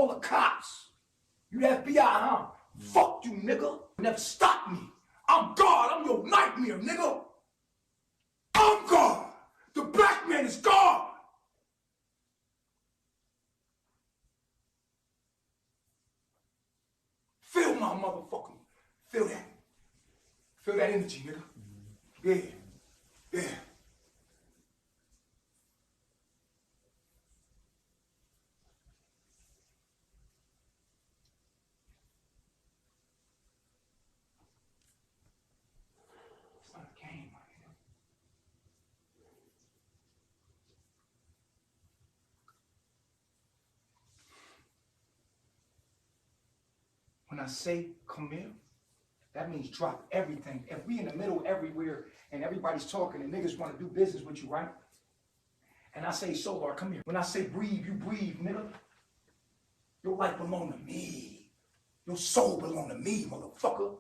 Call the cops. You the FBI, huh? Fuck you, nigga. Never stop me. I'm God. I'm your nightmare, nigga. I'm God. The black man is God. Feel my motherfucking. Feel that. Feel that energy, nigga. Yeah. Yeah. It's not a game, my nigga. When I say come here, that means drop everything. If we in the middle everywhere and everybody's talking and niggas want to do business with you, right? And I say, Solar, come here. When I say breathe, you breathe, nigga. Your life belong to me. Your soul belong to me, motherfucker.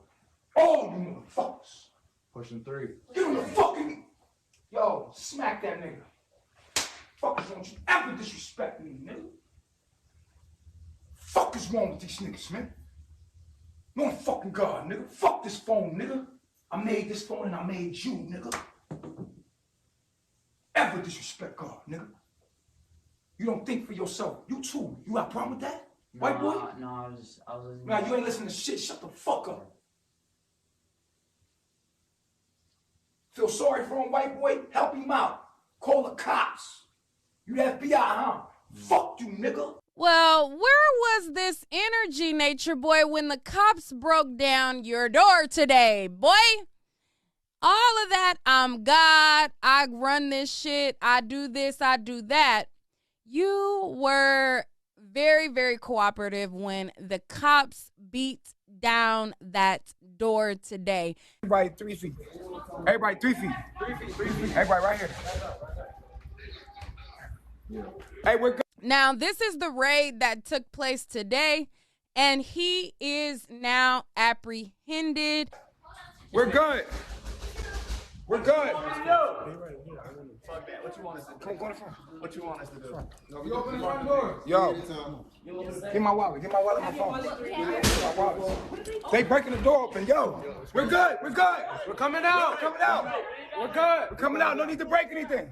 All you motherfuckers. Pushing 3. Give him the fucking... Yo, smack that nigga. Fuckers, don't you ever disrespect me, nigga. Fuck is wrong with these niggas, man? No fucking God, nigga. Fuck this phone, nigga. I made this phone and I made you, nigga. Ever disrespect God, nigga. You don't think for yourself. You too. You got a problem with that? No, White boy? No, I was listening. Nah, you ain't listening to shit. Shut the fuck up. Feel sorry for him, white boy? Help him out. Call the cops. You the FBI, huh? Fuck you, nigga. Well, where was this energy, Nature Boy, when the cops broke down your door today, boy? All of that, I'm God, I run this shit, I do this, I do that. You were very, very cooperative when the cops beat down that door today. Everybody 3 feet. Everybody 3 feet. 3 feet. Everybody right here. Hey, we're good. Now, this is the raid that took place today, and he is now apprehended. We're good. We're good. Fuck that. What you want us to do? Come on, go to the front. What you want us to do? You open the front door. Yo, get my wallet. Get my wallet, my phone. Get my wallet. They breaking the door open. Yo, we're good. We're good. We're coming out. We're coming out. We're good. We're coming out. No need to break anything.